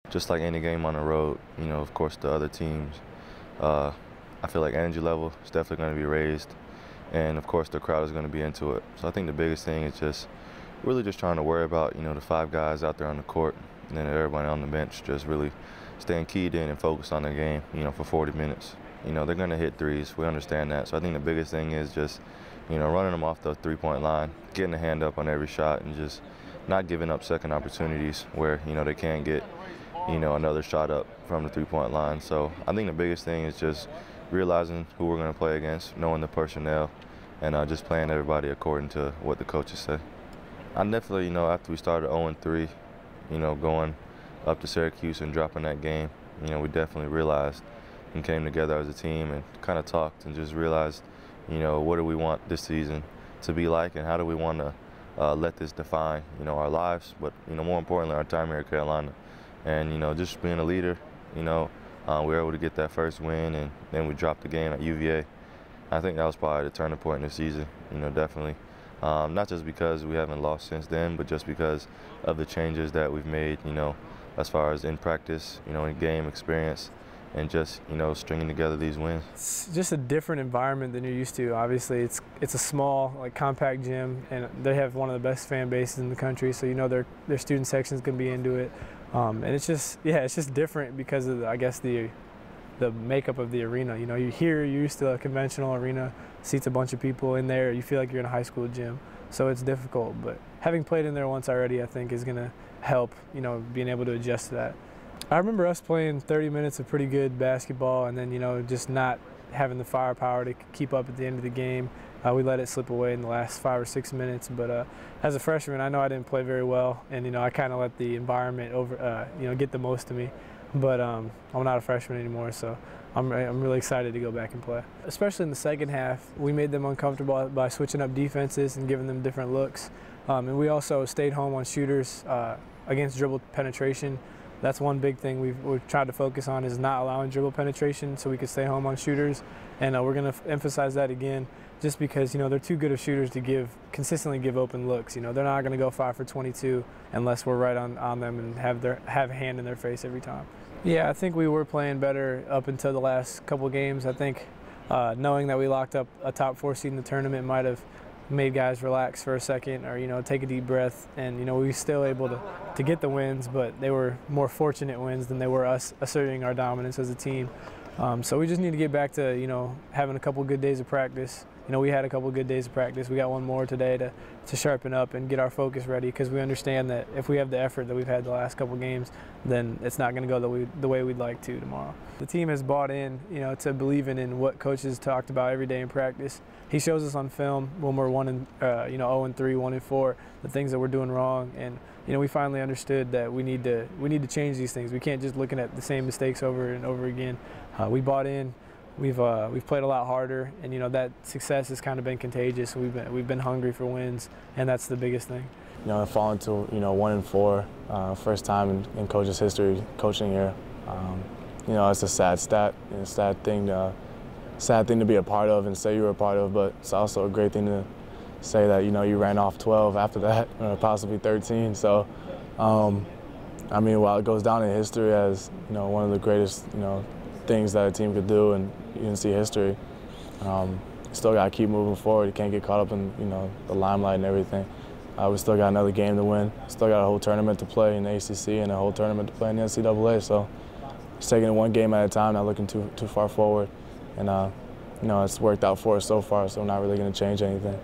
Just like any game on the road, of course the other teams, uh, I feel like energy level is definitely going to be raised, and of course the crowd is going to be into it. So I think the biggest thing is just really just trying to worry about, the 5 guys out there on the court, and then everybody on the bench just really staying keyed in and focused on their game, for 40 minutes. They're going to hit threes. We understand that. So I think the biggest thing is just, running them off the three-point line, getting a hand up on every shot, and just not giving up second opportunities where, they can get, another shot up from the three-point line. So I think the biggest thing is just realizing who we're going to play against, knowing the personnel, and just playing everybody according to what the coaches say. I definitely, after we started 0-3, going up to Syracuse and dropping that game, we definitely realized and came together as a team and kind of talked and just realized, what do we want this season to be like, and how do we want to let this define, our lives, but, more importantly, our time here at Carolina. And, just being a leader, we were able to get that first win, and then we dropped the game at UVA. I think that was probably the turning point in the season, definitely. Not just because we haven't lost since then, but just because of the changes that we've made, as far as in practice, in game experience, and just, stringing together these wins. It's just a different environment than you're used to. Obviously, it's a small, compact gym, and they have one of the best fan bases in the country, so their student section is going to be into it. And it's just different because of, I guess, the makeup of the arena. You're used to a conventional arena, seats a bunch of people in there, you feel like you're in a high school gym. So it's difficult, but having played in there once already, I think is going to help, being able to adjust to that. I remember us playing 30 minutes of pretty good basketball, and then, just not having the firepower to keep up at the end of the game. We let it slip away in the last 5 or 6 minutes, but as a freshman, I know I didn't play very well, and, I kind of let the environment get the most of me. But I'm not a freshman anymore, so I'm really excited to go back and play. Especially in the second half, we made them uncomfortable by switching up defenses and giving them different looks. And we also stayed home on shooters against dribble penetration. That's one big thing we've tried to focus on, is not allowing dribble penetration so we could stay home on shooters. And we're going to emphasize that again, just because, they're too good of shooters to consistently give open looks. They're not going to go 5 for 22 unless we're right on them and have a hand in their face every time. Yeah, I think we were playing better up until the last couple of games. I think knowing that we locked up a top 4 seed in the tournament might have made guys relax for a second, or take a deep breath, and we were still able to get the wins, but they were more fortunate wins than they were us asserting our dominance as a team. So we just need to get back to having a couple good days of practice. We had a couple good days of practice. We got one more today to sharpen up and get our focus ready, because we understand that if we have the effort that we've had the last couple games, then it's not going to go the way we'd like to tomorrow. The team has bought in, to believing in what coaches talked about every day in practice. He shows us on film when we're 0-3, 1-4, the things that we're doing wrong, and we finally understood that we need to change these things. We can't just looking at the same mistakes over and over again. We bought in. We've played a lot harder, and that success has kind of been contagious. We've been hungry for wins, and that's the biggest thing. Falling to 1-4, first time in coach's history coaching here. It's a sad stat, sad thing to be a part of and say you were a part of, but it's also a great thing to say that you ran off 12 after that, or possibly 13. So, while it goes down in history as one of the greatest things that a team could do in UNC history, still got to keep moving forward. You can't get caught up in the limelight and everything. We still got another game to win. Still got a whole tournament to play in the ACC and a whole tournament to play in the NCAA. So just taking it one game at a time, not looking too far forward. And it's worked out for us so far, so I'm not really going to change anything.